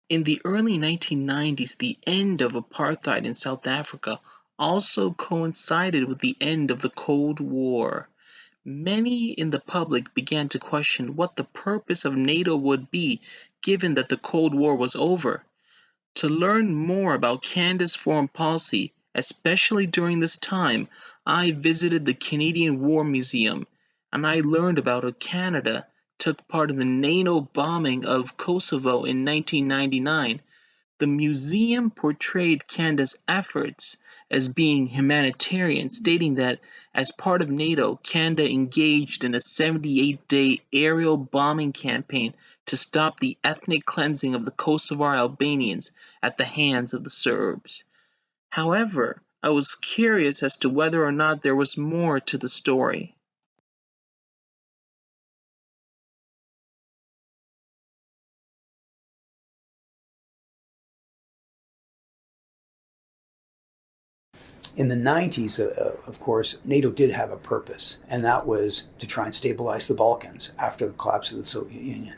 In the early 1990s, the end of apartheid in South Africa also coincided with the end of the Cold War. Many in the public began to question what the purpose of NATO would be given that the Cold War was over. To learn more about Canada's foreign policy, especially during this time, I visited the Canadian War Museum, and I learned about how Canada took part in the NATO bombing of Kosovo in 1999. The museum portrayed Canada's efforts as being humanitarian, stating that as part of NATO, Canada engaged in a 78-day aerial bombing campaign to stop the ethnic cleansing of the Kosovar Albanians at the hands of the Serbs. However, I was curious as to whether or not there was more to the story. In the 90s, of course, NATO did have a purpose, and that was to try and stabilize the Balkans after the collapse of the Soviet Union.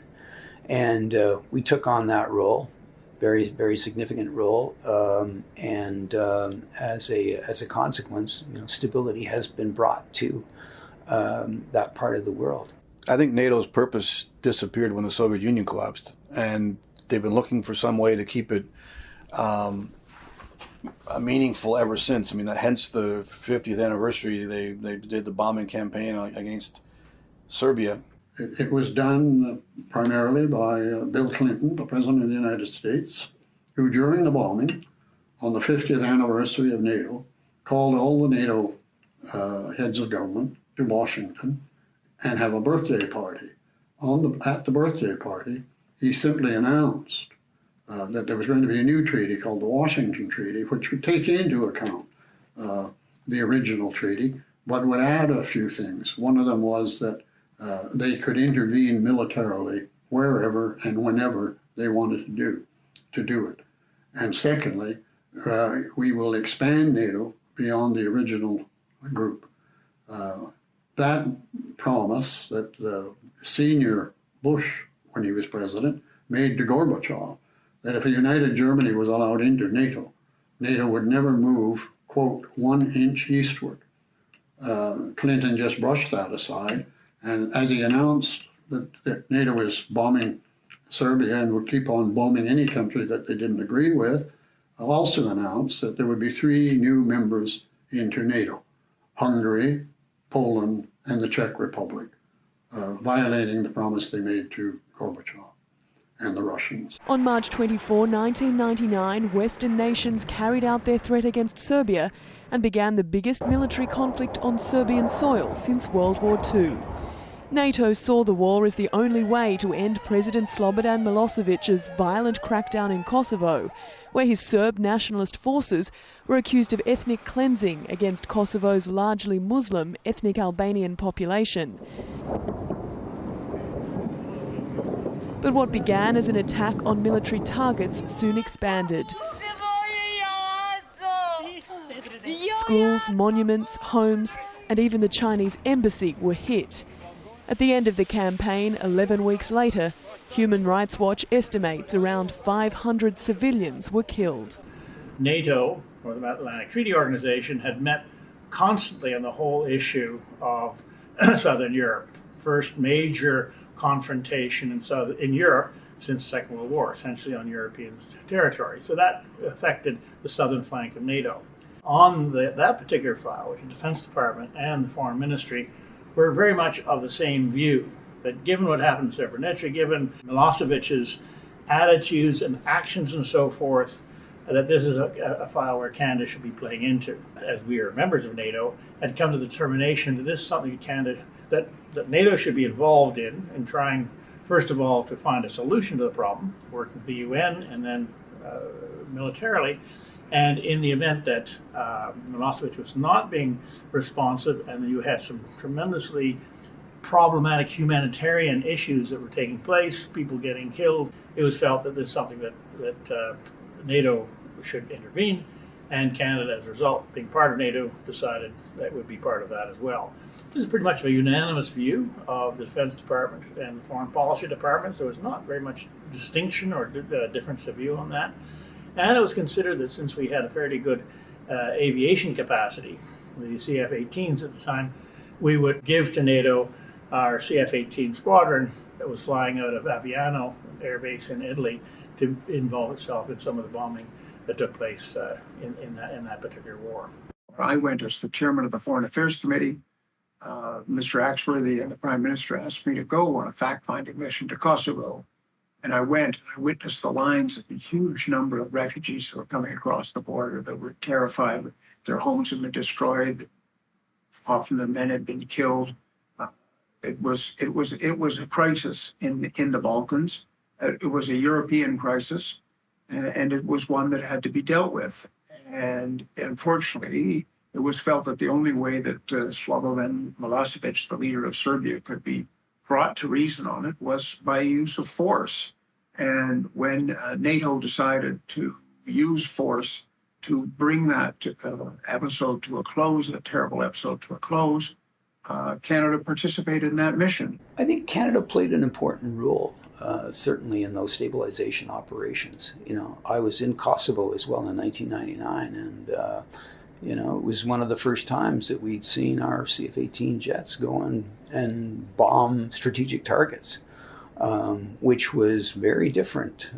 And we took on that role, very, very significant role. As a consequence, stability has been brought to that part of the world. I think NATO's purpose disappeared when the Soviet Union collapsed, and they've been looking for some way to keep it meaningful ever since. I mean, hence the 50th anniversary, they did the bombing campaign against Serbia. It was done primarily by Bill Clinton, the President of the United States, who during the bombing, on the 50th anniversary of NATO, called all the NATO heads of government to Washington and have a birthday party. At the birthday party, he simply announced that there was going to be a new treaty called the Washington Treaty, which would take into account the original treaty, but would add a few things. One of them was that they could intervene militarily wherever and whenever they wanted to do it. And secondly, we will expand NATO beyond the original group. That promise that senior Bush, when he was president, made to Gorbachev, that if a united Germany was allowed into NATO, NATO would never move, quote, 1 inch eastward. Clinton just brushed that aside, and as he announced that NATO was bombing Serbia and would keep on bombing any country that they didn't agree with, also announced that there would be 3 new members into NATO: Hungary, Poland, and the Czech Republic, violating the promise they made to Gorbachev and the Russians. On March 24, 1999, Western nations carried out their threat against Serbia and began the biggest military conflict on Serbian soil since World War II. NATO saw the war as the only way to end President Slobodan Milosevic's violent crackdown in Kosovo, where his Serb nationalist forces were accused of ethnic cleansing against Kosovo's largely Muslim ethnic Albanian population. But what began as an attack on military targets soon expanded. Schools, monuments, homes, and even the Chinese embassy were hit. At the end of the campaign, 11 weeks later, Human Rights Watch estimates around 500 civilians were killed. NATO, or the Atlantic Treaty Organization, had met constantly on the whole issue of Southern Europe. First major confrontation in Europe since the Second World War, essentially on European territory. So that affected the southern flank of NATO. On that particular file, which the Defense Department and the Foreign Ministry were very much of the same view, that given what happened in Srebrenica, given Milosevic's attitudes and actions and so forth, that this is a file where Canada should be playing into. As we are members of NATO, had come to the determination that this is something that NATO should be involved in trying, first of all, to find a solution to the problem, working with the UN and then militarily. And in the event that Milosevic was not being responsive and you had some tremendously problematic humanitarian issues that were taking place, people getting killed, it was felt that this is something that NATO should intervene, and Canada, as a result, being part of NATO, decided that would be part of that as well. This is pretty much a unanimous view of the Defense Department and the Foreign Policy Department, so it's not very much distinction or difference of view on that. And it was considered that since we had a fairly good aviation capacity, the CF-18s at the time, we would give to NATO our CF-18 squadron that was flying out of Aviano Air Base in Italy to involve itself in some of the bombing that took place in that particular war. I went as the chairman of the Foreign Affairs Committee. Mr. Axworthy and the Prime Minister asked me to go on a fact-finding mission to Kosovo. And I went and I witnessed the lines of a huge number of refugees who were coming across the border that were terrified. Their homes had been destroyed. Often the men had been killed. It was a crisis in the Balkans. It was a European crisis, and it was one that had to be dealt with. And unfortunately, it was felt that the only way that Slobodan Milosevic, the leader of Serbia, could be brought to reason on it was by use of force. And when NATO decided to use force to bring that episode to a close, that terrible episode to a close, Canada participated in that mission. I think Canada played an important role, certainly in those stabilization operations. I was in Kosovo as well in 1999, and it was one of the first times that we'd seen our CF-18 jets go and bomb strategic targets, which was a very different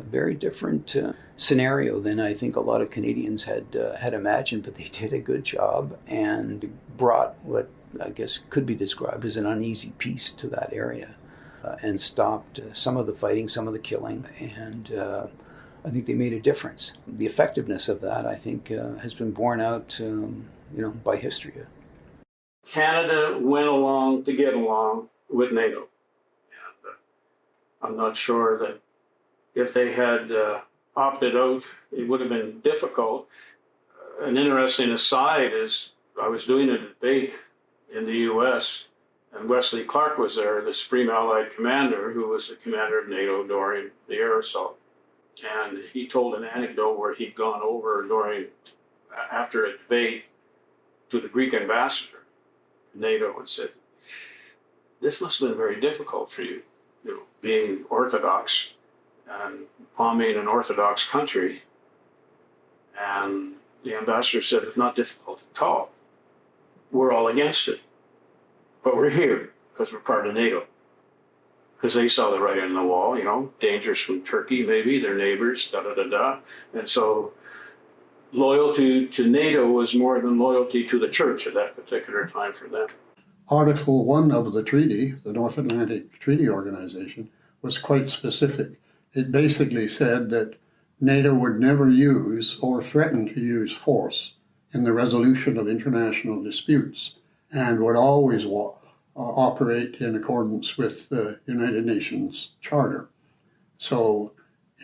scenario than I think a lot of Canadians had imagined. But they did a good job and brought what I guess could be described as an uneasy peace to that area, and stopped some of the fighting, some of the killing, and I think they made a difference. The effectiveness of that, I think, has been borne out, by history. Canada went along to get along with NATO. And I'm not sure that if they had opted out, it would have been difficult. An interesting aside is I was doing a debate in the U.S., and Wesley Clark was there, the Supreme Allied Commander, who was the commander of NATO during the air assault. And he told an anecdote where he'd gone over after a debate to the Greek ambassador, NATO, and said, "This must have been very difficult for you, being Orthodox and bombing an Orthodox country." And the ambassador said, "It's not difficult at all. We're all against it. But we're here because we're part of NATO." Because they saw the writing on the wall, dangers from Turkey, maybe, their neighbors, da-da-da-da. And so loyalty to NATO was more than loyalty to the church at that particular time for them. Article 1 of the treaty, the North Atlantic Treaty Organization, was quite specific. It basically said that NATO would never use or threaten to use force in the resolution of international disputes, and would always operate in accordance with the United Nations Charter. So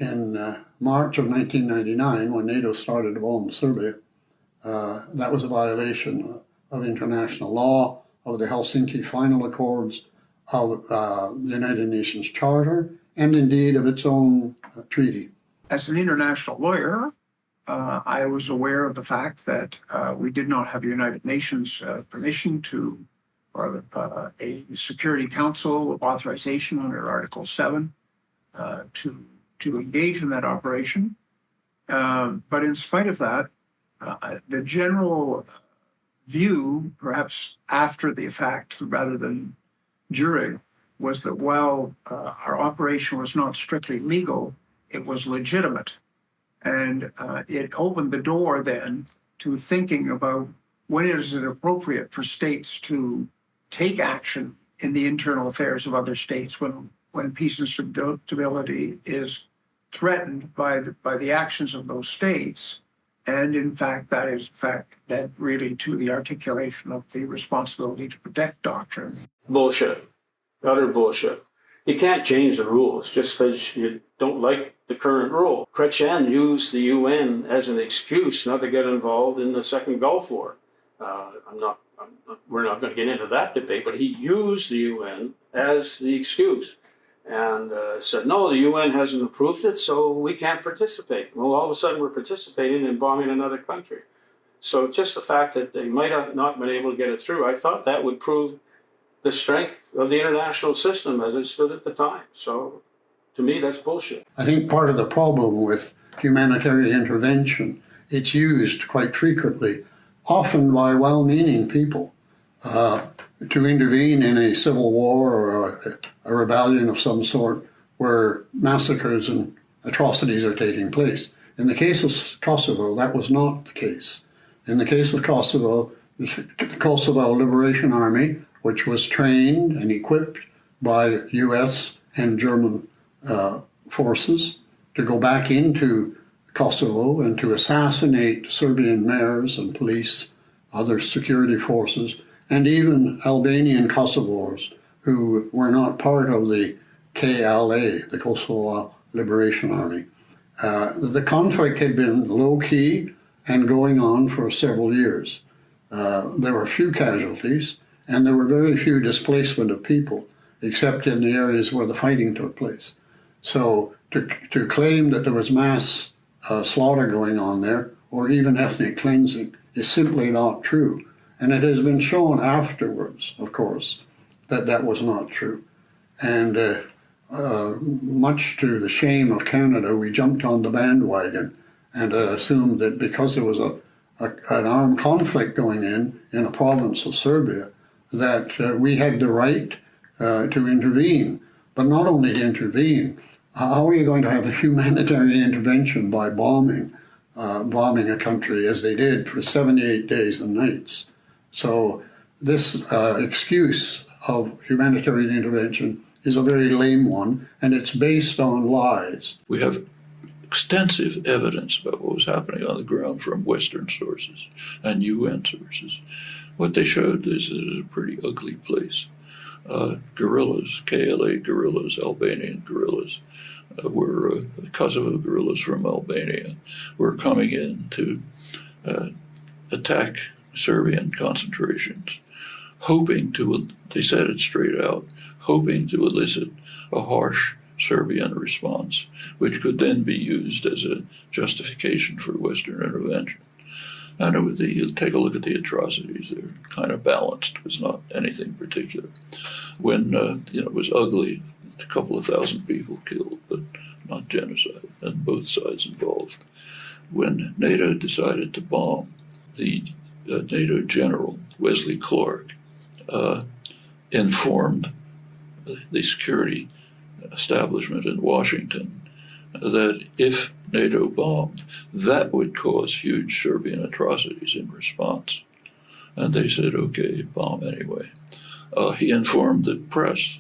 in March of 1999, when NATO started to bomb Serbia, that was a violation of international law, of the Helsinki Final Accords, of the United Nations Charter, and indeed of its own treaty. As an international lawyer, I was aware of the fact that we did not have United Nations permission or a Security Council authorization under Article 7 to engage in that operation. But in spite of that, the general view, perhaps after the fact rather than during, was that while our operation was not strictly legal, it was legitimate. And it opened the door then to thinking about when is it appropriate for states to take action in the internal affairs of other states when peace and stability is threatened by the actions of those states. And in fact, that led really to the articulation of the responsibility to protect doctrine. Bullshit. Utter bullshit. You can't change the rules just because you don't like the current rule. Chrétien used the UN as an excuse not to get involved in the Second Gulf War. We're not going to get into that debate, but he used the UN as the excuse and said, no, the UN hasn't approved it, so we can't participate. Well, all of a sudden we're participating in bombing another country. So just the fact that they might have not been able to get it through, I thought that would prove the strength of the international system as it stood at the time. So To me, that's bullshit. I think part of the problem with humanitarian intervention, it's used quite frequently, often by well-meaning people, to intervene in a civil war or a rebellion of some sort where massacres and atrocities are taking place. In the case of Kosovo, that was not the case. In the case of Kosovo, the Kosovo Liberation Army, which was trained and equipped by US and German forces to go back into Kosovo and to assassinate Serbian mayors and police, other security forces, and even Albanian Kosovars who were not part of the KLA, the Kosovo Liberation Army. The conflict had been low-key and going on for several years. There were few casualties, and there were very few displacement of people, except in the areas where the fighting took place. So to claim that there was mass slaughter going on there, or even ethnic cleansing, is simply not true. And it has been shown afterwards, of course, that that was not true. And much to the shame of Canada, we jumped on the bandwagon and assumed that because there was an armed conflict going in a province of Serbia, that we had the right to intervene. But not only to intervene, how are you going to have a humanitarian intervention by bombing a country as they did for 78 days and nights? So this excuse of humanitarian intervention is a very lame one, and it's based on lies. We have extensive evidence about what was happening on the ground from Western sources and UN sources. What they showed is that it is a pretty ugly place. Guerrillas, KLA guerrillas, Albanian guerrillas, were Kosovo guerrillas from Albania, were coming in to attack Serbian concentrations, hoping to, they said it straight out, hoping to elicit a harsh Serbian response, which could then be used as a justification for Western intervention. And you take a look at the atrocities, they're kind of balanced. It was not anything particular. When it was ugly, a couple of thousand people killed, but not genocide, and both sides involved. When NATO decided to bomb, the NATO general, Wesley Clark, informed the security establishment in Washington that if NATO bombed, that would cause huge Serbian atrocities in response. And they said, okay, bomb anyway. He informed the press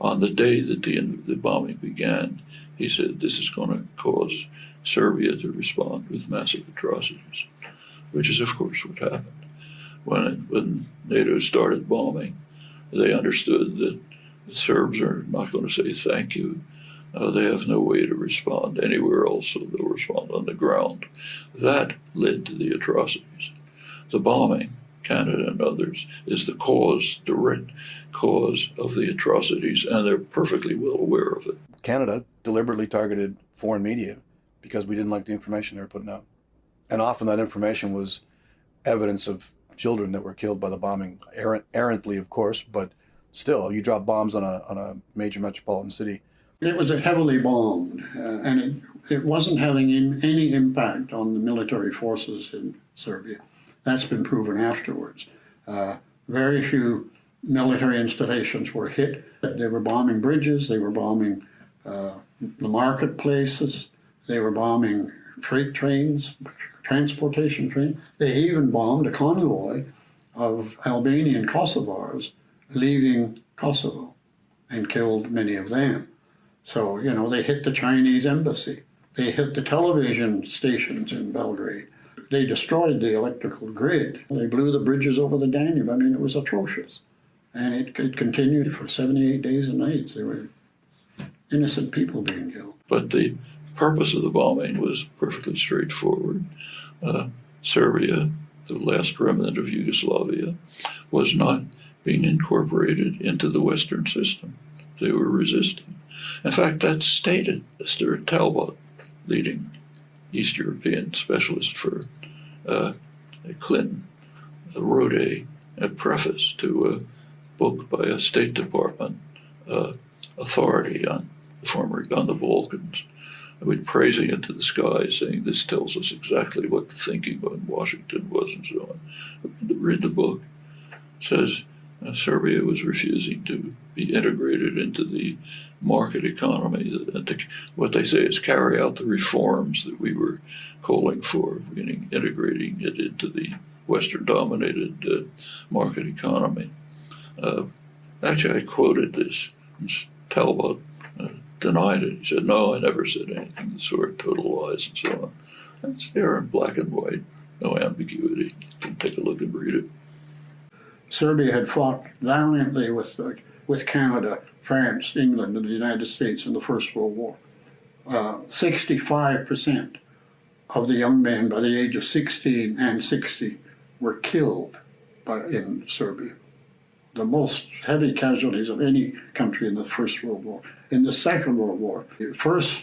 on the day that the bombing began. He said, this is going to cause Serbia to respond with massive atrocities, which is, of course, what happened. When NATO started bombing, they understood that the Serbs are not going to say thank you. They have no way to respond anywhere else, so they'll respond on the ground. That led to the atrocities. The bombing, Canada and others, is the direct cause of the atrocities, and they're perfectly well aware of it. Canada deliberately targeted foreign media because we didn't like the information they were putting out. And often that information was evidence of children that were killed by the bombing, errantly, of course, but still, you drop bombs on a major metropolitan city. It was heavily bombed, and it wasn't having any impact on the military forces in Serbia. That's been proven afterwards. Very few military installations were hit. They were bombing bridges, they were bombing the marketplaces, they were bombing freight trains, transportation trains. They even bombed a convoy of Albanian Kosovars leaving Kosovo and killed many of them. So, they hit the Chinese embassy. They hit the television stations in Belgrade. They destroyed the electrical grid. They blew the bridges over the Danube. I mean, it was atrocious. And it continued for 78 days and nights. There were innocent people being killed. But the purpose of the bombing was perfectly straightforward. Serbia, the last remnant of Yugoslavia, was not being incorporated into the Western system. They were resisting. In fact, that's stated. Stuart Talbot, leading East European specialist for Clinton, wrote a preface to a book by a State Department authority on on the Balkans. I mean, praising it to the sky, saying this tells us exactly what the thinking in Washington was and so on. Read the book. It says Serbia was refusing to be integrated into the market economy. What they say is carry out the reforms that we were calling for, meaning integrating it into the Western-dominated market economy. Actually, I quoted this. Talbot denied it. He said, no, I never said anything of the sort, total lies and so on. It's there in black and white, no ambiguity. You can take a look and read it. Serbia had fought valiantly with Canada, France, England, and the United States in the First World War. 65% of the young men by the age of 16 and 60 were killed in Serbia. The most heavy casualties of any country in the First World War. In the Second World War, the first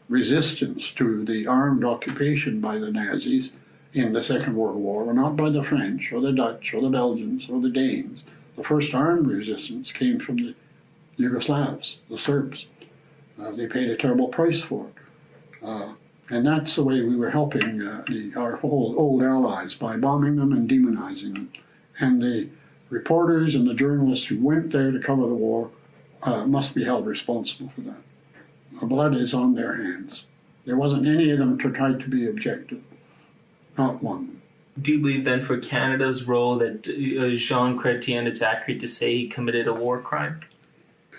resistance to the armed occupation by the Nazis in the Second World War were not by the French or the Dutch or the Belgians or the Danes. The first armed resistance came from the Yugoslavs, the Serbs. They paid a terrible price for it. And that's the way we were helping our old allies, by bombing them and demonizing them. And the reporters and the journalists who went there to cover the war must be held responsible for that. The blood is on their hands. There wasn't any of them to try to be objective. Not one. Do you believe then for Canada's role that Jean Chrétien, it's accurate to say he committed a war crime?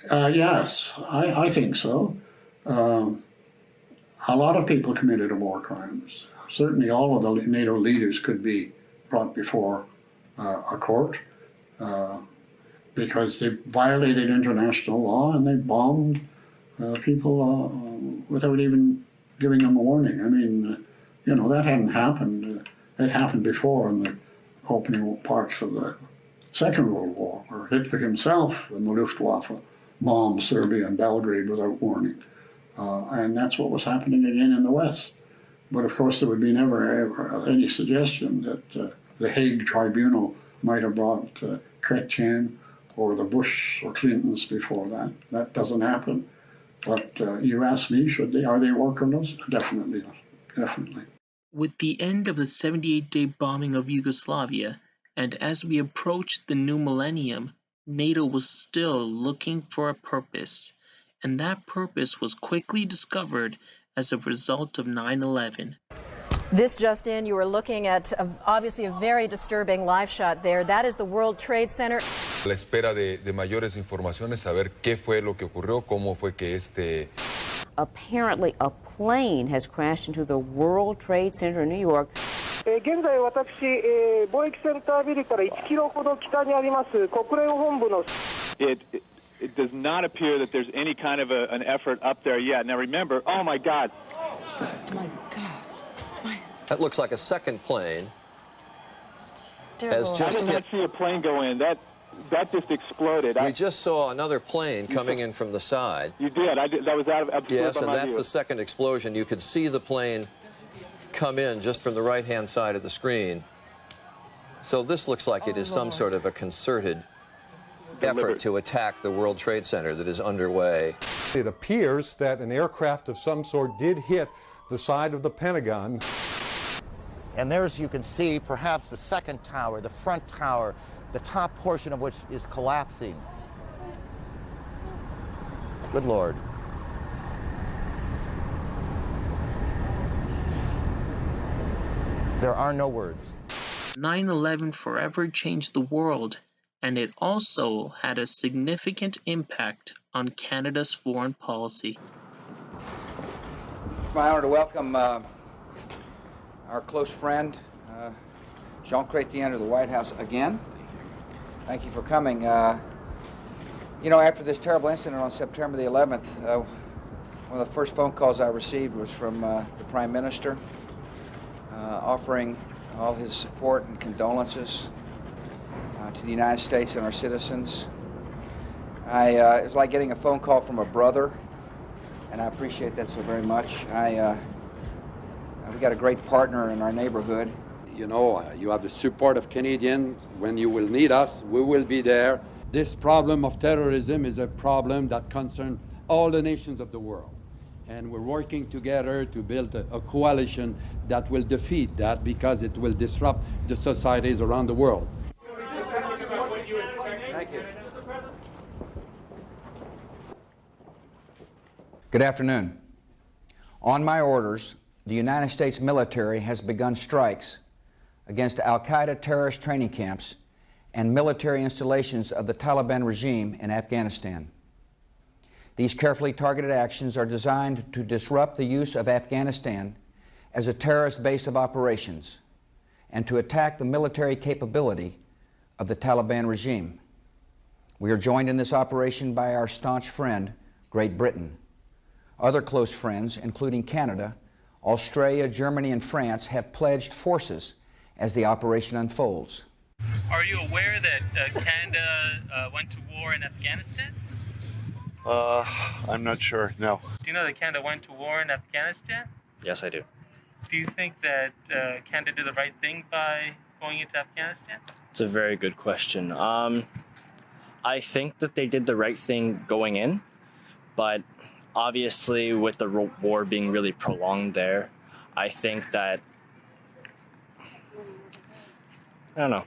Yes, I think so. A lot of people committed war crimes. Certainly all of the NATO leaders could be brought before a court because they violated international law and they bombed people without even giving them a warning. I mean, that hadn't happened. It happened before in the opening parts of the Second World War, where Hitler himself and the Luftwaffe bombed Serbia and Belgrade without warning. And that's what was happening again in the West. But of course, there would be never ever any suggestion that the Hague Tribunal might have brought Chrétien or the Bush or Clintons before that. That doesn't happen. But you ask me, are they war criminals? Definitely. With the end of the 78-day bombing of Yugoslavia, and as we approached the new millennium, NATO was still looking for a purpose, and that purpose was quickly discovered as a result of 9/11. This just in, you were looking at obviously a very disturbing live shot there. That is the World Trade Center. A la espera de mayores informaciones, saber qué fue lo que ocurrió, cómo fue que Apparently, a plane has crashed into the World Trade Center in New York. 現在私、貿易センタービルから1キロほど北にあります国連本部の It does not appear that there's any kind of an effort up there yet. Now remember, oh my God. Oh my God. That looks like a second plane. I did not see a plane go in. That just exploded. We just saw another plane coming in from the side. You did. That was out of Yes, and that's the second explosion. You could see the plane come in just from the right-hand side of the screen. So this looks like it is some sort of a concerted effort to attack the World Trade Center that is underway. It appears that an aircraft of some sort did hit the side of the Pentagon. And there's, you can see, perhaps the second tower, the front tower, the top portion of which is collapsing. Good Lord. There are no words. 9/11 forever changed the world, and it also had a significant impact on Canada's foreign policy. It's my honor to welcome our close friend, Jean Chrétien, to the White House again. Thank you for coming. After this terrible incident on September the 11th, one of the first phone calls I received was from the Prime Minister, offering all his support and condolences to the United States and our citizens. It was like getting a phone call from a brother, and I appreciate that so very much. We got a great partner in our neighborhood. You have the support of Canadians. When you will need us, we will be there. This problem of terrorism is a problem that concerns all the nations of the world. And we're working together to build a coalition that will defeat that, because it will disrupt the societies around the world. Thank you. Good afternoon. On my orders, the United States military has begun strikes against al-Qaeda terrorist training camps and military installations of the Taliban regime in Afghanistan. These carefully targeted actions are designed to disrupt the use of Afghanistan as a terrorist base of operations and to attack the military capability of the Taliban regime. We are joined in this operation by our staunch friend, Great Britain. Other close friends, including Canada, Australia, Germany, and France, have pledged forces as the operation unfolds. Are you aware that Canada went to war in Afghanistan? I'm not sure, no. Do you know that Canada went to war in Afghanistan? Yes, I do. Do you think that Canada did the right thing by going into Afghanistan? It's a very good question. I think that they did the right thing going in, but obviously with the war being really prolonged there, I think that, I don't know,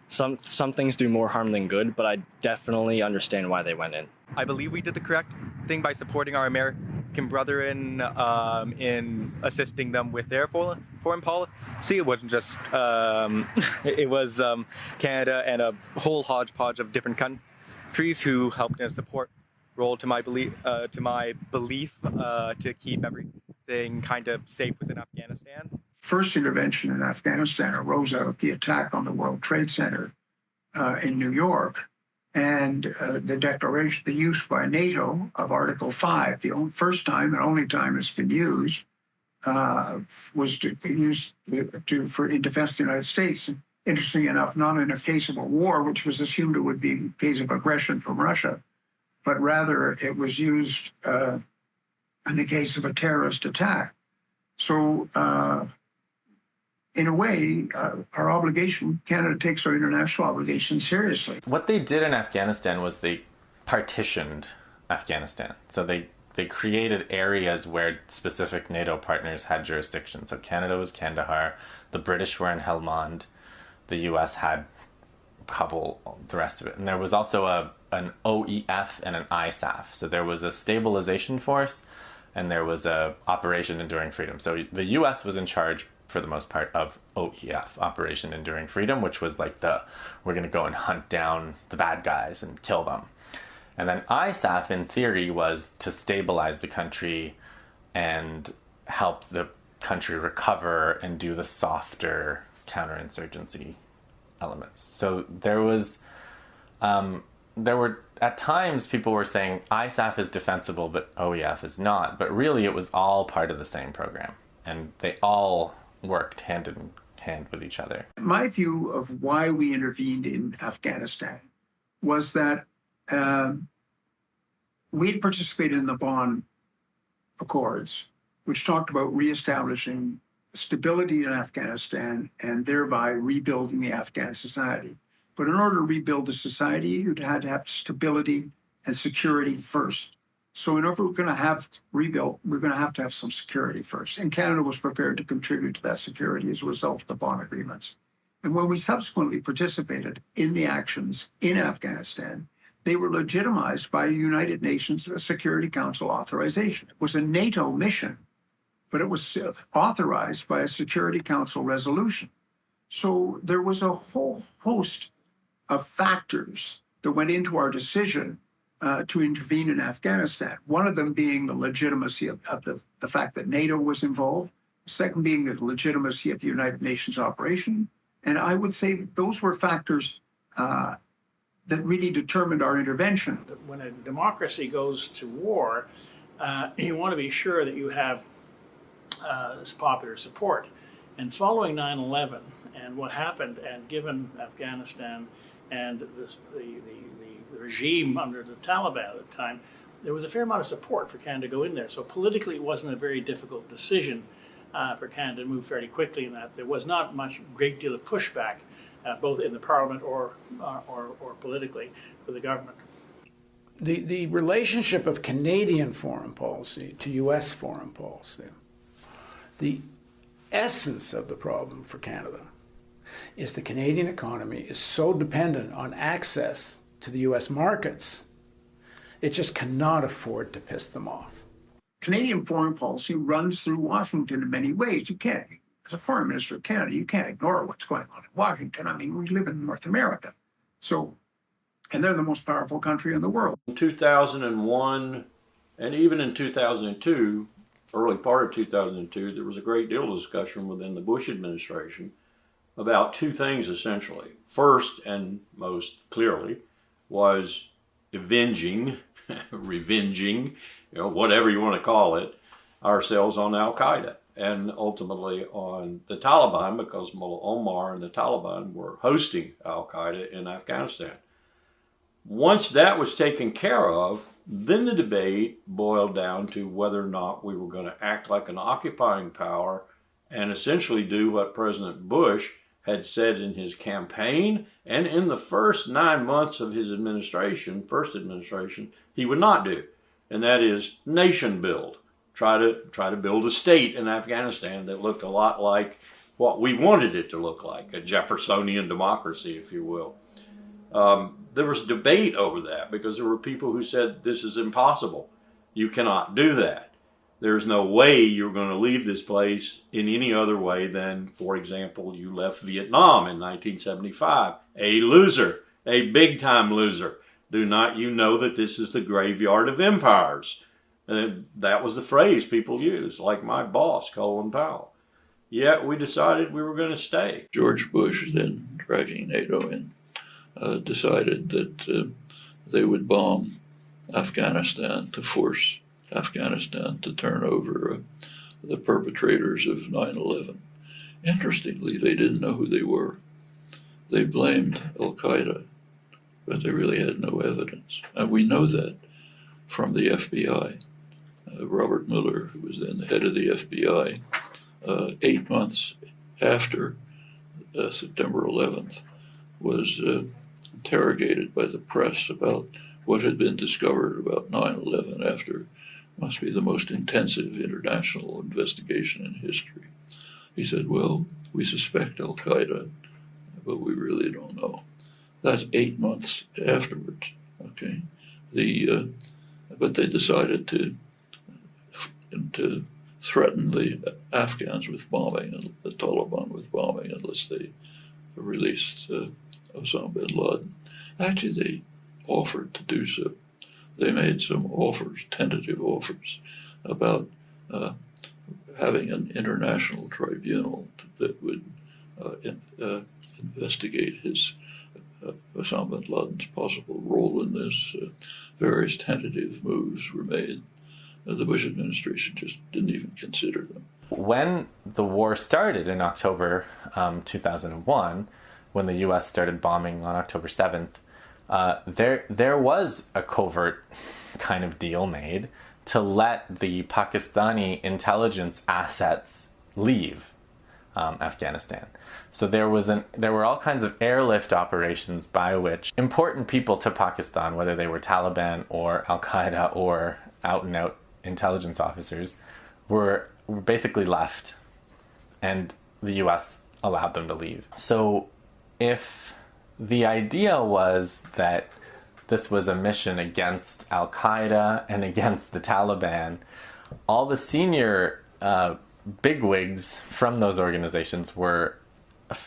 some things do more harm than good, but I definitely understand why they went in. I believe we did the correct thing by supporting our American brethren in assisting them with their foreign policy. It wasn't just, it was Canada and a whole hodgepodge of different countries who helped in a support role to my belief to keep everything kind of safe within Afghanistan. First intervention in Afghanistan arose out of the attack on the World Trade Center in New York. And the declaration, the use by NATO of Article 5, the first time and only time it's been used, was to use in defense of the United States. Interesting enough, not in a case of a war, which was assumed it would be in case of aggression from Russia, but rather it was used in the case of a terrorist attack. So, in a way, our obligation, Canada takes our international obligations seriously. What they did in Afghanistan was they partitioned Afghanistan. So they created areas where specific NATO partners had jurisdiction. So Canada was Kandahar, the British were in Helmand, the US had Kabul, the rest of it. And there was also an OEF and an ISAF. So there was a stabilization force and there was a Operation Enduring Freedom. So the US was in charge for the most part of OEF, Operation Enduring Freedom, which was like we're going to go and hunt down the bad guys and kill them. And then ISAF, in theory, was to stabilize the country and help the country recover and do the softer counterinsurgency elements. So there were at times people were saying ISAF is defensible, but OEF is not. But really, it was all part of the same program, and they all worked hand in hand with each other. My view of why we intervened in Afghanistan was that we'd participated in the Bonn Accords, which talked about reestablishing stability in Afghanistan and thereby rebuilding the Afghan society. But in order to rebuild the society, you'd had to have stability and security first. So in order we're going to have rebuilt, we're going to have some security first. And Canada was prepared to contribute to that security as a result of the Bonn agreements. And when we subsequently participated in the actions in Afghanistan, they were legitimized by a United Nations Security Council authorization. It was a NATO mission, but it was authorized by a Security Council resolution. So there was a whole host of factors that went into our decision to intervene in Afghanistan. One of them being the legitimacy of the fact that NATO was involved. The second being the legitimacy of the United Nations operation. And I would say those were factors that really determined our intervention. When a democracy goes to war, you want to be sure that you have this popular support. And following 9/11 and what happened, and given Afghanistan and the regime under the Taliban at the time, there was a fair amount of support for Canada to go in there. So politically, it wasn't a very difficult decision for Canada to move fairly quickly in that. There was not much great deal of pushback, both in the Parliament or politically, for the government. the relationship of Canadian foreign policy to U.S. foreign policy, the essence of the problem for Canada is the Canadian economy is so dependent on access to the U.S. markets, it just cannot afford to piss them off. Canadian foreign policy runs through Washington in many ways. You can't, as a foreign minister of Canada, you can't ignore what's going on in Washington. I mean, we live in North America. So, and they're the most powerful country in the world. In 2001, and even in 2002, early part of 2002, there was a great deal of discussion within the Bush administration about two things essentially. First, and most clearly, was revenging, whatever you want to call it, ourselves on Al-Qaeda and ultimately on the Taliban, because Mullah Omar and the Taliban were hosting Al-Qaeda in Afghanistan. Once that was taken care of, then the debate boiled down to whether or not we were going to act like an occupying power and essentially do what President Bush had said in his campaign and in the first 9 months of his first administration, he would not do. And that is nation build. Try to build a state in Afghanistan that looked a lot like what we wanted it to look like, a Jeffersonian democracy, if you will. There was debate over that because there were people who said this is impossible. You cannot do that. There's no way you're going to leave this place in any other way than, for example, you left Vietnam in 1975. A loser, a big-time loser. Do not you know that this is the graveyard of empires? That was the phrase people used, like my boss, Colin Powell. Yet we decided we were going to stay. George Bush, then dragging NATO in, decided that they would bomb Afghanistan to force Afghanistan to turn over the perpetrators of 9/11. Interestingly, they didn't know who they were. They blamed Al-Qaeda, but they really had no evidence. And we know that from the FBI. Robert Mueller, who was then the head of the FBI, 8 months after September 11th, was interrogated by the press about what had been discovered about 9/11 after must be the most intensive international investigation in history. He said, well, we suspect Al-Qaeda, but we really don't know. That's 8 months afterwards, okay? But they decided to threaten the Afghans with bombing and the Taliban with bombing unless they released Osama bin Laden. Actually, they offered to do so. They made some offers, tentative offers, about having an international tribunal that would investigate Osama bin Laden's possible role in this. Various tentative moves were made. The Bush administration just didn't even consider them. When the war started in October 2001, when the U.S. started bombing on October 7th, there was a covert kind of deal made to let the Pakistani intelligence assets leave Afghanistan. So there were all kinds of airlift operations by which important people to Pakistan, whether they were Taliban or Al-Qaeda or out-and-out intelligence officers, were basically left, and the U.S. allowed them to leave. So if the idea was that this was a mission against Al-Qaeda and against the Taliban, all the senior bigwigs from those organizations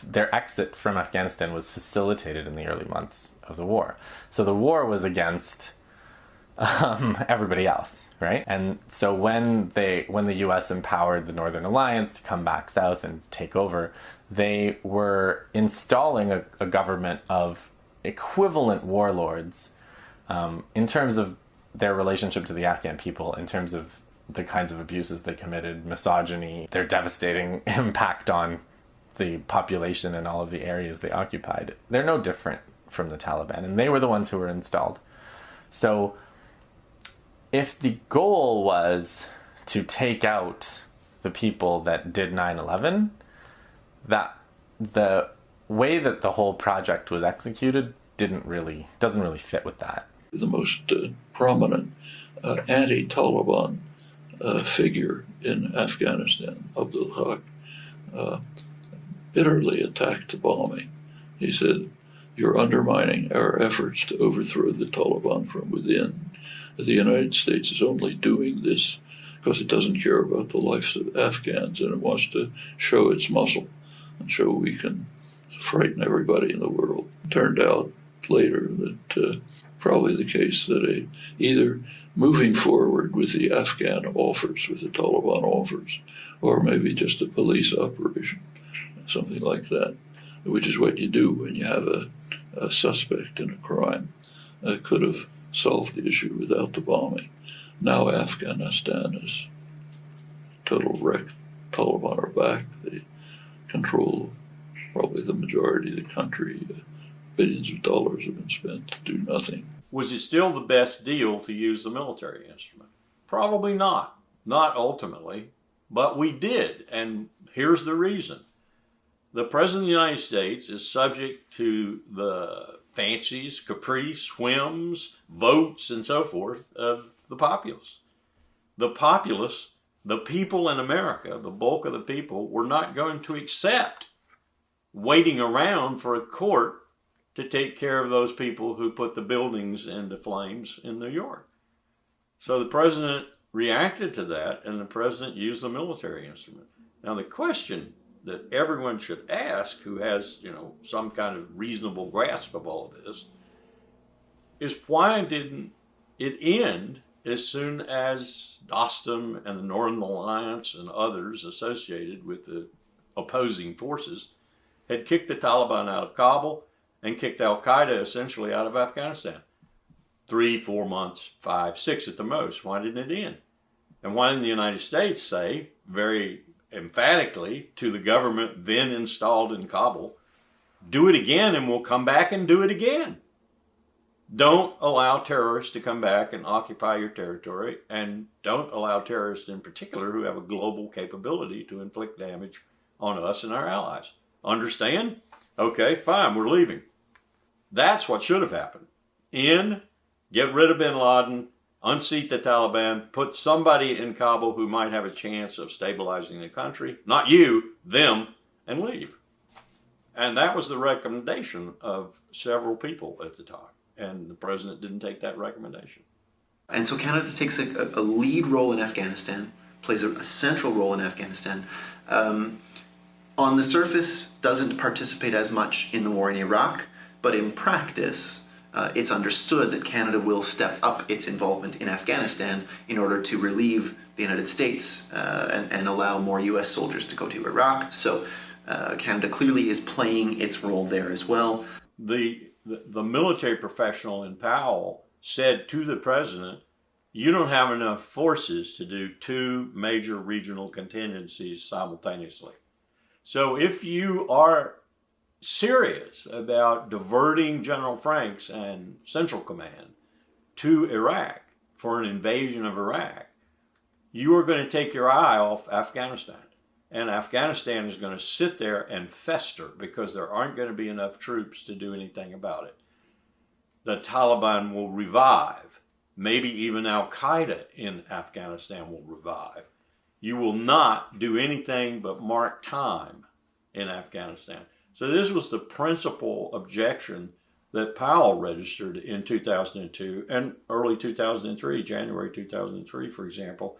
their exit from Afghanistan was facilitated in the early months of the war. So the war was against everybody else, right? And so when the U.S. empowered the Northern Alliance to come back south and take over, they were installing a government of equivalent warlords in terms of their relationship to the Afghan people, in terms of the kinds of abuses they committed, misogyny, their devastating impact on the population and all of the areas they occupied. They're no different from the Taliban, and they were the ones who were installed. So if the goal was to take out the people that did 9/11, that the way that the whole project was executed doesn't really fit with that. the most prominent anti-Taliban figure in Afghanistan, Abdul Haq, bitterly attacked the bombing. He said, "You're undermining our efforts to overthrow the Taliban from within. The United States is only doing this because it doesn't care about the lives of Afghans, and it wants to show its muscle and show we can frighten everybody in the world." It turned out later that probably the case that either moving forward with the Afghan offers, with the Taliban offers, or maybe just a police operation, something like that, which is what you do when you have a suspect in a crime, could have solved the issue without the bombing. Now Afghanistan is total wreck. Taliban are back. They control probably the majority of the country. Billions of dollars have been spent to do nothing. Was it still the best deal to use the military instrument? Probably not. Not ultimately. But we did. And here's the reason. The President of the United States is subject to the fancies, caprice, whims, votes, and so forth of the populace. The populace, the people in America, the bulk of the people, were not going to accept waiting around for a court to take care of those people who put the buildings into flames in New York. So the president reacted to that, and the president used the military instrument. Now the question that everyone should ask, who has, some kind of reasonable grasp of all of this, is why didn't it end as soon as Dostum and the Northern Alliance and others associated with the opposing forces had kicked the Taliban out of Kabul and kicked Al-Qaeda essentially out of Afghanistan? 3, 4 months, 5, 6 at the most. Why didn't it end? And why didn't the United States say very emphatically to the government then installed in Kabul, do it again and we'll come back and do it again. Don't allow terrorists to come back and occupy your territory, and don't allow terrorists in particular who have a global capability to inflict damage on us and our allies. Understand? Okay, fine, we're leaving. That's what should have happened. Get rid of bin Laden, unseat the Taliban, put somebody in Kabul who might have a chance of stabilizing the country, not you, them, and leave. And that was the recommendation of several people at the time. And the president didn't take that recommendation. And so Canada takes a lead role in Afghanistan, plays a central role in Afghanistan. On the surface, doesn't participate as much in the war in Iraq, but in practice, it's understood that Canada will step up its involvement in Afghanistan in order to relieve the United States and allow more US soldiers to go to Iraq. So Canada clearly is playing its role there as well. The military professional in Powell said to the president, you don't have enough forces to do 2 major regional contingencies simultaneously. So if you are serious about diverting General Franks and Central Command to Iraq for an invasion of Iraq, you are going to take your eye off Afghanistan. And Afghanistan is going to sit there and fester because there aren't going to be enough troops to do anything about it. The Taliban will revive. Maybe even Al-Qaeda in Afghanistan will revive. You will not do anything but mark time in Afghanistan. So this was the principal objection that Powell registered in 2002 and early 2003, January 2003, for example.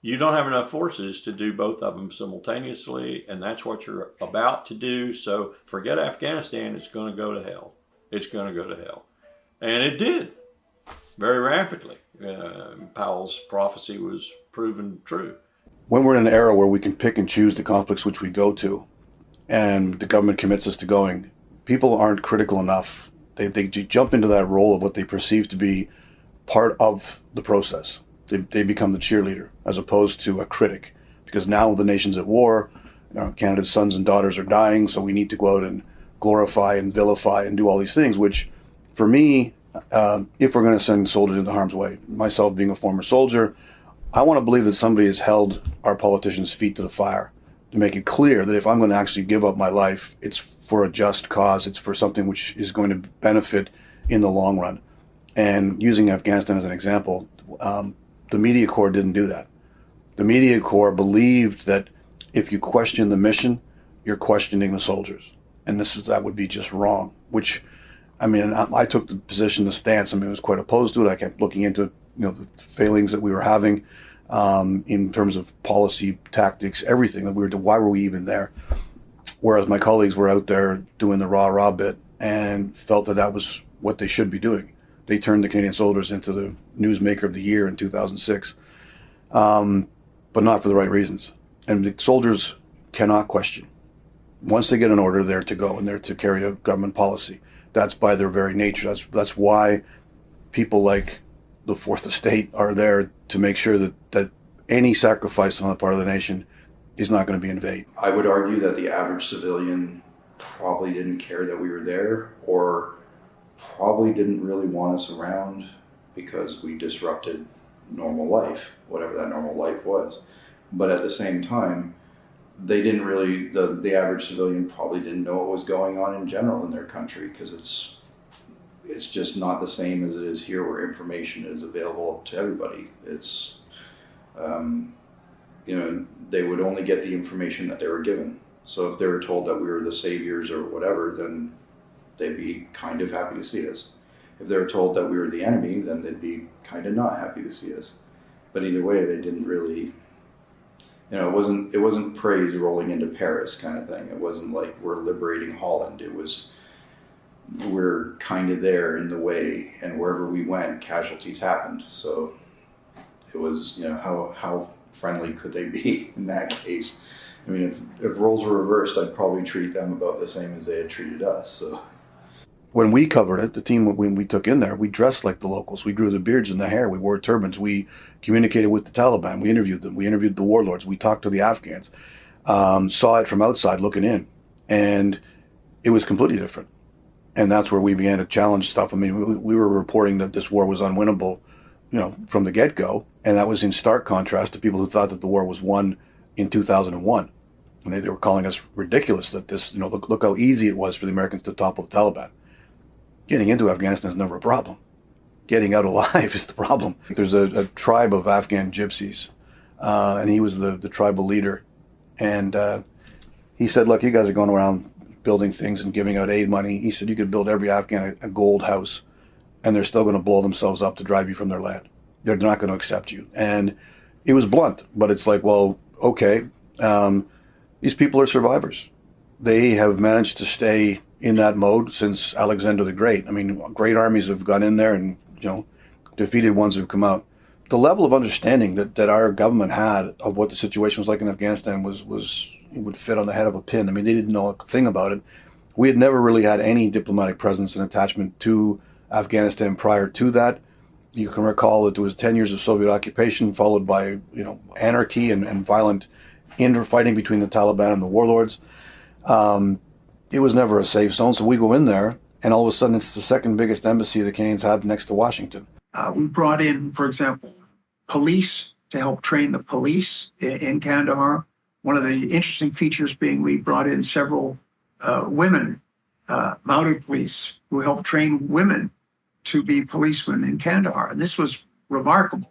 You don't have enough forces to do both of them simultaneously, and that's what you're about to do. So forget Afghanistan, it's going to go to hell. It's going to go to hell. And it did, very rapidly. Powell's prophecy was proven true. When we're in an era where we can pick and choose the conflicts which we go to, and the government commits us to going, people aren't critical enough. They jump into that role of what they perceive to be part of the process. They become the cheerleader as opposed to a critic, because now the nation's at war. Canada's sons and daughters are dying, so we need to go out and glorify and vilify and do all these things, which for me, if we're going to send soldiers into harm's way, myself being a former soldier, I want to believe that somebody has held our politicians' feet to the fire to make it clear that if I'm going to actually give up my life, it's for a just cause. It's for something which is going to benefit in the long run. And using Afghanistan as an example, the media corps didn't do that. The media corps believed that if you question the mission, you're questioning the soldiers. And that would be just wrong, which, I mean, I took the position, the stance. I mean, I was quite opposed to it. I kept looking into, the failings that we were having in terms of policy, tactics, everything that we were doing. Why were we even there? Whereas my colleagues were out there doing the rah-rah bit and felt that was what they should be doing. They turned the Canadian soldiers into the newsmaker of the year in 2006, but not for the right reasons. And the soldiers cannot question. Once they get an order, they're to go and they're to carry out government policy. That's by their very nature. That's why people like the Fourth Estate are there, to make sure that any sacrifice on the part of the nation is not going to be in vain. I would argue that the average civilian probably didn't care that we were there, or probably didn't really want us around because we disrupted normal life, whatever that normal life was. But at the same time, they didn't really, the average civilian probably didn't know what was going on in general in their country, because it's just not the same as it is here, where information is available to everybody. It's, they would only get the information that they were given. So if they were told that we were the saviors or whatever, then they'd be kind of happy to see us. If they were told that we were the enemy, then they'd be kind of not happy to see us. But either way, they didn't really, it wasn't praise rolling into Paris kind of thing. It wasn't like we're liberating Holland. It was, we're kind of there in the way, and wherever we went, casualties happened. So it was, how friendly could they be in that case? I mean, if roles were reversed, I'd probably treat them about the same as they had treated us. So when we covered it, the team when we took in there, we dressed like the locals. We grew the beards and the hair. We wore turbans. We communicated with the Taliban. We interviewed them. We interviewed the warlords. We talked to the Afghans. Saw it from outside looking in, and it was completely different. And that's where we began to challenge stuff. I mean, we were reporting that this war was unwinnable, from the get-go, and that was in stark contrast to people who thought that the war was won in 2001. And they were calling us ridiculous that this, look how easy it was for the Americans to topple the Taliban. Getting into Afghanistan is never a problem. Getting out alive is the problem. There's a tribe of Afghan gypsies, and he was the tribal leader. And he said, look, you guys are going around building things and giving out aid money. He said, you could build every Afghan a gold house, and they're still going to blow themselves up to drive you from their land. They're not going to accept you. And it was blunt, but it's like, well, okay, these people are survivors. They have managed to stay in that mode since Alexander the Great. I mean, great armies have gone in there and, defeated ones who've come out. The level of understanding that our government had of what the situation was like in Afghanistan was it would fit on the head of a pin. I mean, they didn't know a thing about it. We had never really had any diplomatic presence and attachment to Afghanistan prior to that. You can recall that there was 10 years of Soviet occupation, followed by, anarchy and violent infighting between the Taliban and the warlords. It was never a safe zone, so we go in there, and all of a sudden it's the second biggest embassy the Canadians have next to Washington. We brought in, for example, police to help train the police in Kandahar. One of the interesting features being we brought in several women, mounted police, who helped train women to be policemen in Kandahar. And this was remarkable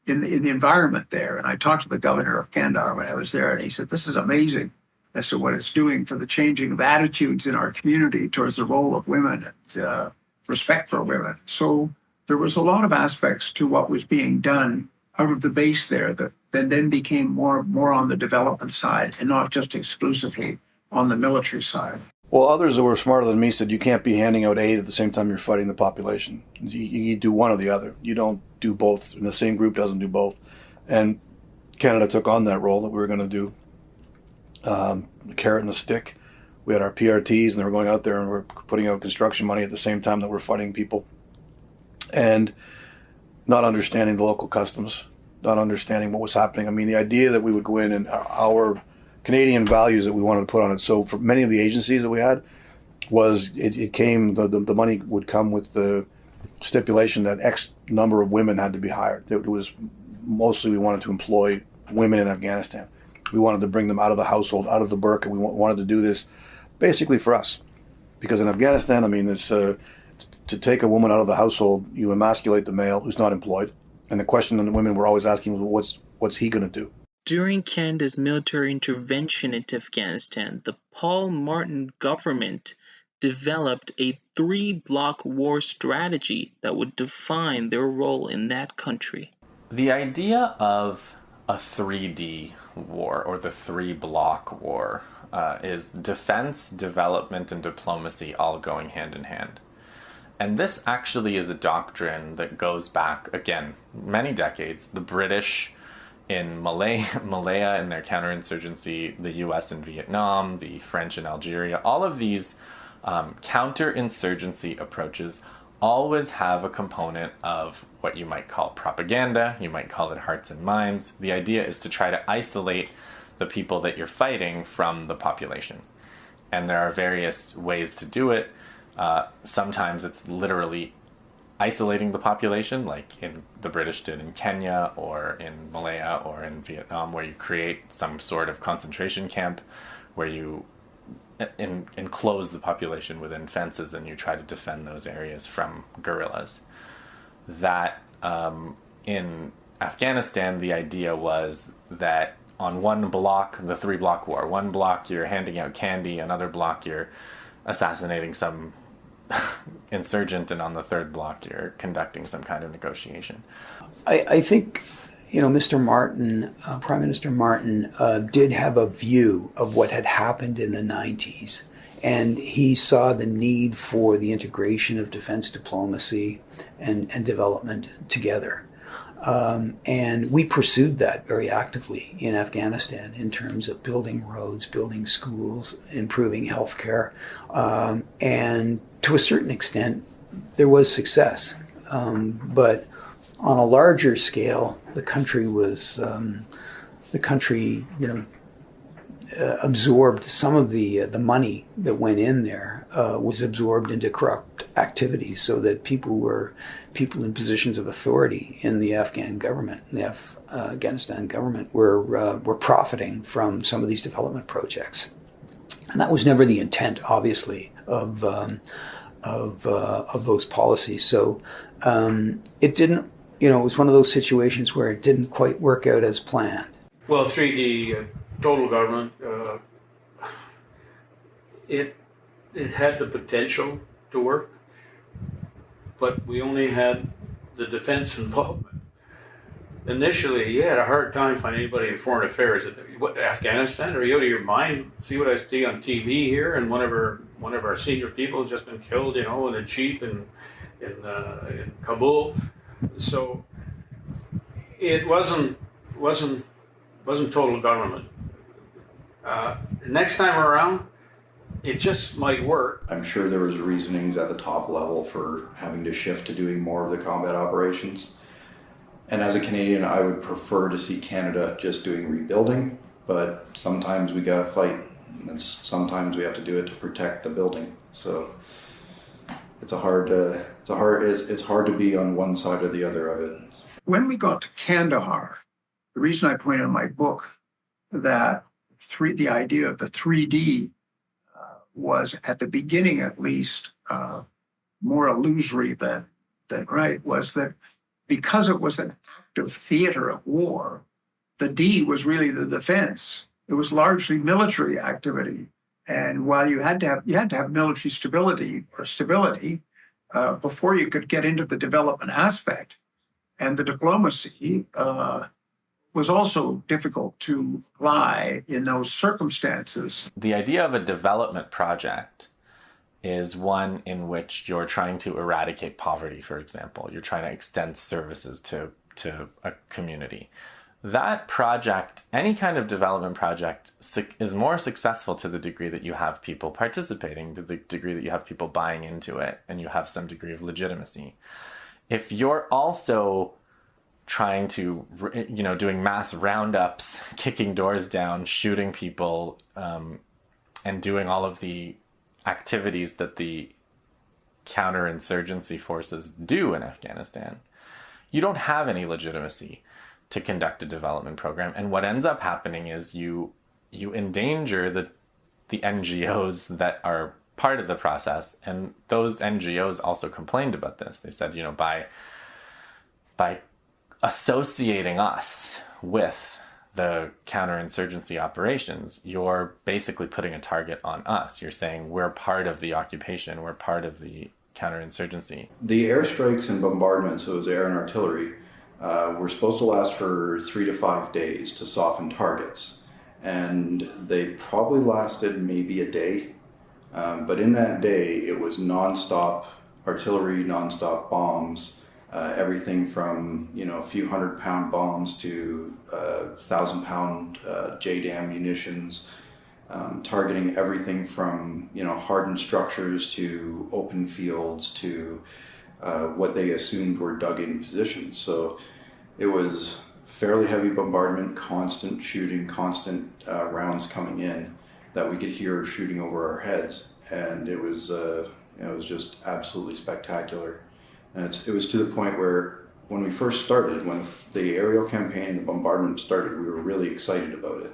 in the environment there. And I talked to the governor of Kandahar when I was there, and he said, this is amazing as to what it's doing for the changing of attitudes in our community towards the role of women and respect for women. So there was a lot of aspects to what was being done out of the base there that then became more on the development side and not just exclusively on the military side. Well, others who were smarter than me said you can't be handing out aid at the same time you're fighting the population. You do one or the other. You don't do both, and the same group doesn't do both. And Canada took on that role that we were going to do. The carrot and the stick. We had our PRTs, and they were going out there and we're putting out construction money at the same time that we're fighting people. And not understanding the local customs, not understanding what was happening. I mean, the idea that we would go in and our Canadian values that we wanted to put on it. So for many of the agencies that we had, it came, the money would come with the stipulation that X number of women had to be hired. It was mostly we wanted to employ women in Afghanistan. We wanted to bring them out of the household, out of the burqa. We wanted to do this basically for us. Because in Afghanistan, I mean, this to take a woman out of the household, you emasculate the male who's not employed. And the question the women were always asking was, what's he going to do? During Canada's military intervention into Afghanistan, the Paul Martin government developed a 3-block war strategy that would define their role in that country. The idea of a 3D war, or the 3-block war, is defense, development, and diplomacy all going hand in hand. And this actually is a doctrine that goes back, again, many decades. The British in Malaya in their counterinsurgency, the US in Vietnam, the French in Algeria, all of these counterinsurgency approaches always have a component of what you might call propaganda, you might call it hearts and minds. The idea is to try to isolate the people that you're fighting from the population. And there are various ways to do it. Sometimes it's literally isolating the population, like the British did in Kenya or in Malaya or in Vietnam, where you create some sort of concentration camp where you enclose the population within fences and you try to defend those areas from guerrillas. That in Afghanistan, the idea was that on one block, the 3-block war, one block you're handing out candy, another block you're assassinating some insurgent, and on the 3rd block you're conducting some kind of negotiation. I think, Mr. Martin, Prime Minister Martin, did have a view of what had happened in the 90s. And he saw the need for the integration of defense diplomacy and development together. And we pursued that very actively in Afghanistan in terms of building roads, building schools, improving healthcare. And to a certain extent, there was success. But on a larger scale, the country was, absorbed some of the money that went in there was absorbed into corrupt activities, so that people in positions of authority in the Afghan government, the Afghanistan government, were profiting from some of these development projects, and that was never the intent, obviously, of those policies. So it didn't. It was one of those situations where it didn't quite work out as planned. Well, 3D total government, it had the potential to work, but we only had the defense involvement. Initially, you had a hard time finding anybody in foreign affairs. What, Afghanistan? Are you out of your mind? See what I see on TV here, and one of our senior people has just been killed, in a jeep in Kabul. So it wasn't total government. Next time around, it just might work. I'm sure there was reasonings at the top level for having to shift to doing more of the combat operations. And as a Canadian, I would prefer to see Canada just doing rebuilding, but sometimes we gotta fight, and sometimes we have to do it to protect the building. So it's hard to be on one side or the other of it. When we got to Kandahar, the reason I point in my book that the idea of the 3D was, at the beginning at least, more illusory than right, was that because it was an active theater of war, the D was really the defense. It was largely military activity. And while you had to have military stability before you could get into the development aspect, and the diplomacy was also difficult to apply in those circumstances. The idea of a development project is one in which you're trying to eradicate poverty, for example. You're trying to extend services to a community. That project, any kind of development project, is more successful to the degree that you have people participating, to the degree that you have people buying into it, and you have some degree of legitimacy. If you're also trying to, doing mass roundups, kicking doors down, shooting people, and doing all of the activities that the counterinsurgency forces do in Afghanistan, you don't have any legitimacy to conduct a development program. And what ends up happening is you endanger the NGOs that are part of the process. And those NGOs also complained about this. They said, by associating us with the counterinsurgency operations, you're basically putting a target on us. You're saying we're part of the occupation, we're part of the counterinsurgency. The airstrikes and bombardments, so it was air and artillery, were supposed to last for 3 to 5 days to soften targets. And they probably lasted maybe a day. But in that day, it was nonstop artillery, nonstop bombs, everything from a few 100-pound bombs to 1,000-pound JDAM munitions, targeting everything from hardened structures to open fields to what they assumed were dug-in positions. So it was fairly heavy bombardment, constant shooting, constant rounds coming in that we could hear shooting over our heads, and it was just absolutely spectacular. And it was to the point where when we first started, when the aerial campaign and the bombardment started, we were really excited about it.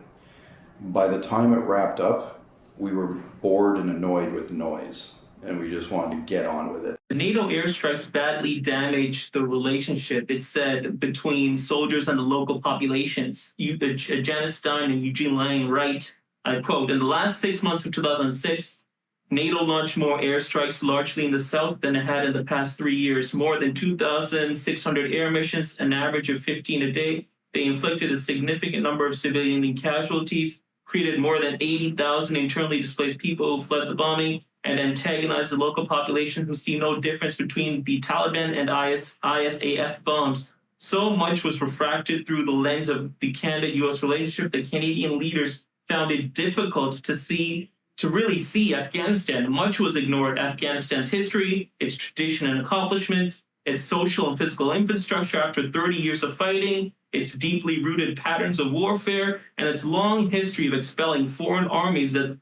By the time it wrapped up, we were bored and annoyed with noise, and we just wanted to get on with it. The NATO airstrikes badly damaged the relationship, it said, between soldiers and the local populations. Janice Stein and Eugene Lang write, I quote, "In the last 6 months of 2006, NATO launched more airstrikes largely in the south than it had in the past 3 years, more than 2,600 air missions, an average of 15 a day. They inflicted a significant number of civilian casualties, created more than 80,000 internally displaced people who fled the bombing, and antagonized the local population who see no difference between the Taliban and ISAF bombs. So much was refracted through the lens of the Canada-US relationship that Canadian leaders found it difficult to really see Afghanistan. Much was ignored: Afghanistan's history, its tradition and accomplishments, its social and physical infrastructure after 30 years of fighting, its deeply rooted patterns of warfare, and its long history of expelling foreign armies that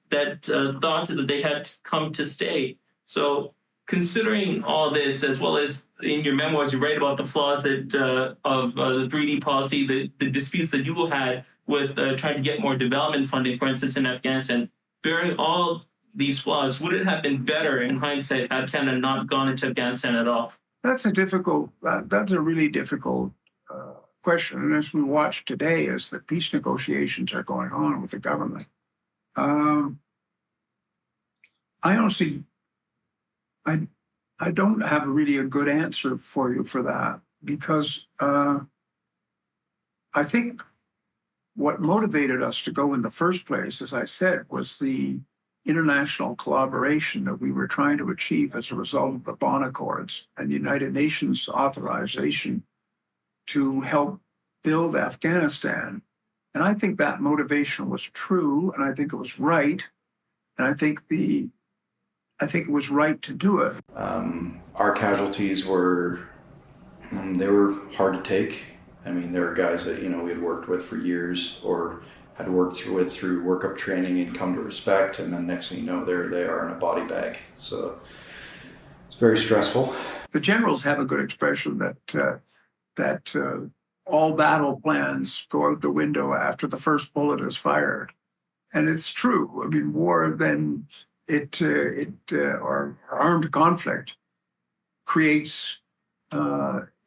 thought that they had come to stay." So considering all this, as well as in your memoirs, you write about the flaws of the 3D policy, the disputes that you had with trying to get more development funding, for instance, in Afghanistan. Bearing all these flaws, would it have been better in hindsight had Canada not gone into Afghanistan at all? That's a really difficult question. And as we watch today, as the peace negotiations are going on with the government, I honestly, I don't have really a good answer for you for that, because I think what motivated us to go in the first place, as I said, was the international collaboration that we were trying to achieve as a result of the Bonn Accords and the United Nations authorization to help build Afghanistan. And I think that motivation was true, and I think it was right, and I think it was right to do it. Our casualties were hard to take. I mean, there were guys that, we had worked with for years or had worked with through workup training and come to respect, and then next thing you know, there they are in a body bag. So it's very stressful. The generals have a good expression that all battle plans go out the window after the first bullet is fired. And it's true. I mean, war then, or armed conflict creates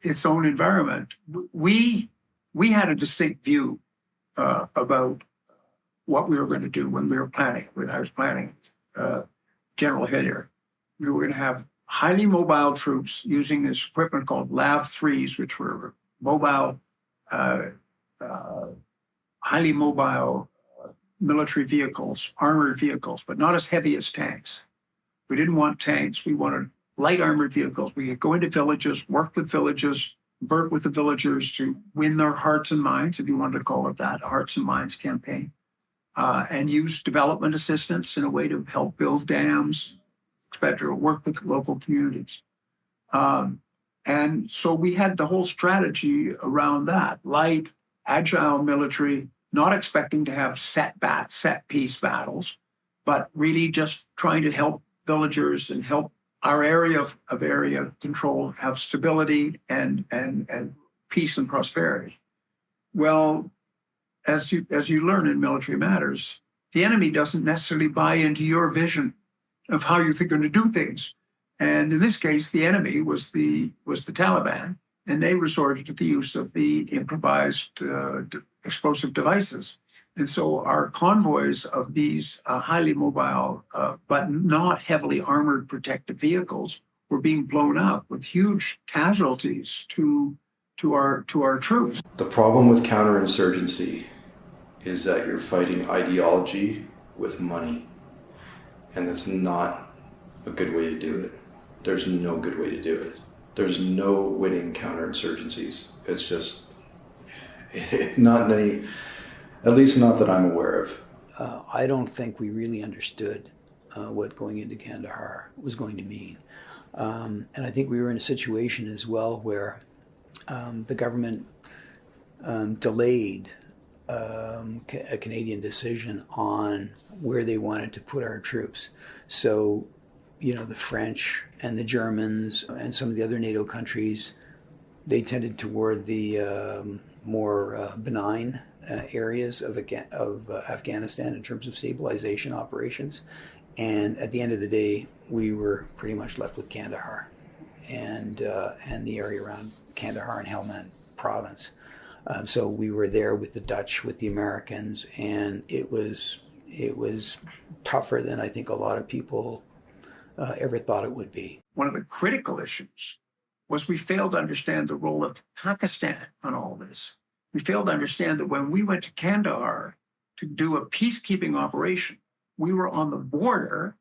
its own environment. We had a distinct view about what we were going to do when we were planning. When I was planning General Hillier, we were going to have highly mobile troops using this equipment called LAV-3s, which were mobile, highly mobile military vehicles, armored vehicles, but not as heavy as tanks. We didn't want tanks. We wanted light armored vehicles. We could go into villages, work with villages, work with the villagers to win their hearts and minds, if you wanted to call it that, a hearts and minds campaign, and use development assistance in a way to help build dams, etc., work with local communities. And so we had the whole strategy around that: light, agile military, not expecting to have set piece battles, but really just trying to help villagers and help our area of area control have stability and peace and prosperity. Well, as you learn in military matters, the enemy doesn't necessarily buy into your vision. of how you're going to do things. And in this case, the enemy was the Taliban, and they resorted to the use of the improvised explosive devices. And so our convoys of these highly mobile but not heavily armored protective vehicles were being blown up with huge casualties to our troops. The problem with counterinsurgency is that you're fighting ideology with money, and that's not a good way to do it. There's no good way to do it. There's no winning counterinsurgencies. It's just not any, at least not that I'm aware of. I don't think we really understood what going into Kandahar was going to mean. And I think we were in a situation as well where the government delayed a Canadian decision on where they wanted to put our troops. So, the French and the Germans and some of the other NATO countries, they tended toward the more benign areas of Afghanistan in terms of stabilization operations. And at the end of the day, we were pretty much left with Kandahar and the area around Kandahar and Helmand province. So we were there with the Dutch, with the Americans, and it was tougher than I think a lot of people ever thought it would be. One of the critical issues was we failed to understand the role of Pakistan on all this. We failed to understand that when we went to Kandahar to do a peacekeeping operation, we were on the border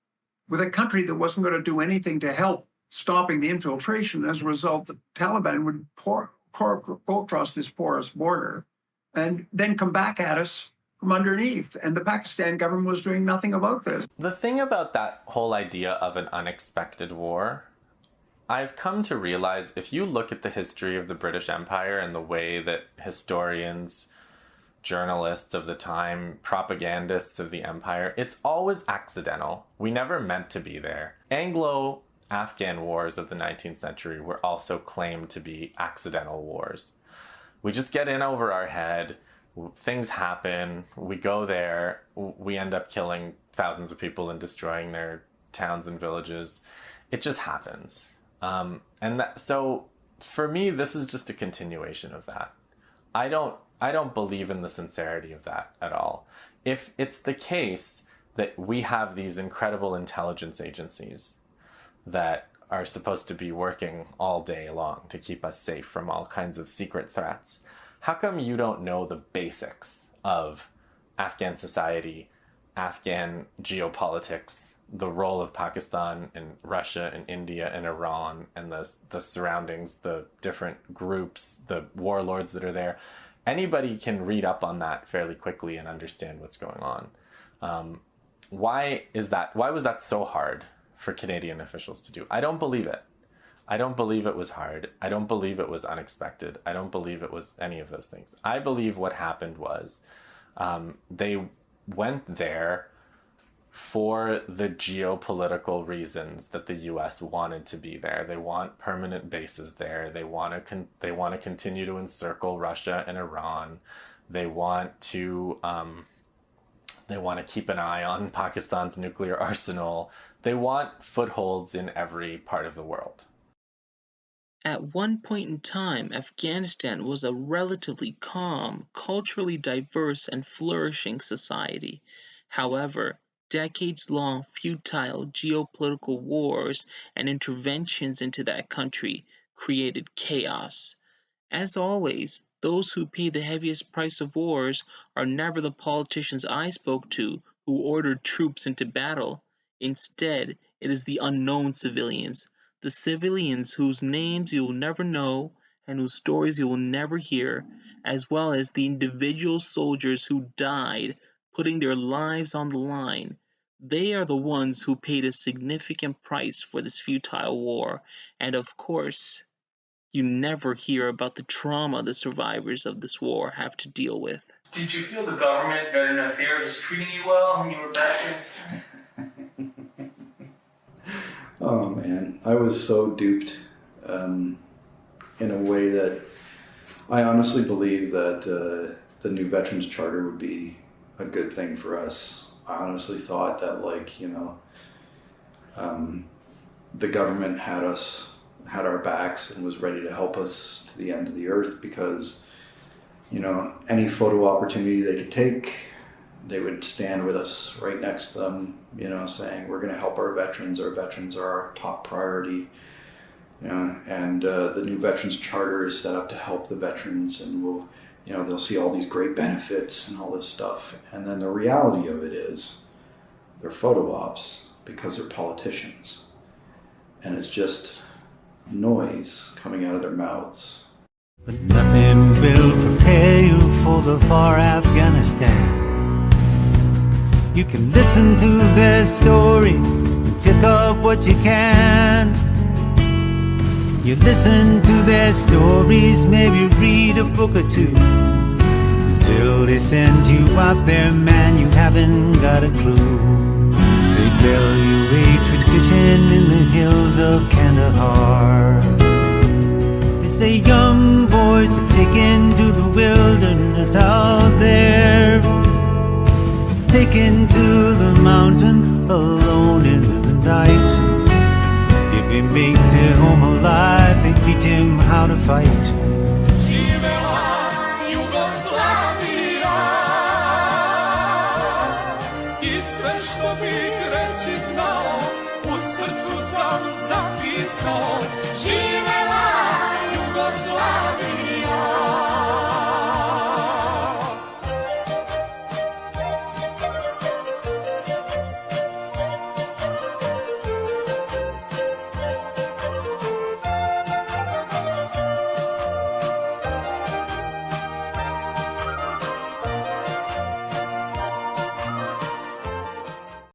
with a country that wasn't going to do anything to help stopping the infiltration. As a result, the Taliban would go across this porous border and then come back at us from underneath. And the Pakistan government was doing nothing about this. The thing about that whole idea of an unexpected war, I've come to realize if you look at the history of the British Empire and the way that historians, journalists of the time, propagandists of the empire, it's always accidental. We never meant to be there. Anglo-Afghan wars of the 19th century were also claimed to be accidental wars. We just get in over our head, things happen, we go there, we end up killing thousands of people and destroying their towns and villages. It just happens. So for me, this is just a continuation of that. I don't believe in the sincerity of that at all. If it's the case that we have these incredible intelligence agencies that are supposed to be working all day long to keep us safe from all kinds of secret threats, how come you don't know the basics of Afghan society, Afghan geopolitics, the role of Pakistan and Russia and India and Iran and the surroundings, the different groups, the warlords that are there? Anybody can read up on that fairly quickly and understand what's going on. Why was that so hard for Canadian officials to do? I don't believe it. I don't believe it was hard. I don't believe it was unexpected. I don't believe it was any of those things. I believe what happened was they went there for the geopolitical reasons that the U.S. wanted to be there. They want permanent bases there. They want to continue to encircle Russia and Iran. They want to keep an eye on Pakistan's nuclear arsenal. They want footholds in every part of the world. At one point in time, Afghanistan was a relatively calm, culturally diverse, and flourishing society. However, decades-long futile geopolitical wars and interventions into that country created chaos. As always, those who pay the heaviest price of wars are never the politicians I spoke to who ordered troops into battle. Instead, it is the unknown civilians, the civilians whose names you will never know and whose stories you will never hear, as well as the individual soldiers who died putting their lives on the line. They are the ones who paid a significant price for this futile war, and of course, you never hear about the trauma the survivors of this war have to deal with. Did you feel the government, Veteran Affairs, was treating you well when you were back in? Oh man, I was so duped in a way that I honestly believe that the new Veterans Charter would be a good thing for us. I honestly thought that, The government had our backs and was ready to help us to the end of the earth because, you know, any photo opportunity they could take, they would stand with us right next to them, you know, saying, we're going to help our veterans are our top priority. You know, and the new Veterans Charter is set up to help the veterans, and they'll see all these great benefits and all this stuff. And then the reality of it is they're photo ops because they're politicians. And it's just noise coming out of their mouths. But nothing will prepare you for the far Afghanistan. You can listen to their stories and pick up what you can. You listen to their stories, maybe read a book or two. Until they send you out there, man, you haven't got a clue. They tell you a tradition in the hills of Kandahar. They say young boys are taken to the wilderness out there, taken to the mountain alone in the night. If he makes it home alive, they teach him how to fight.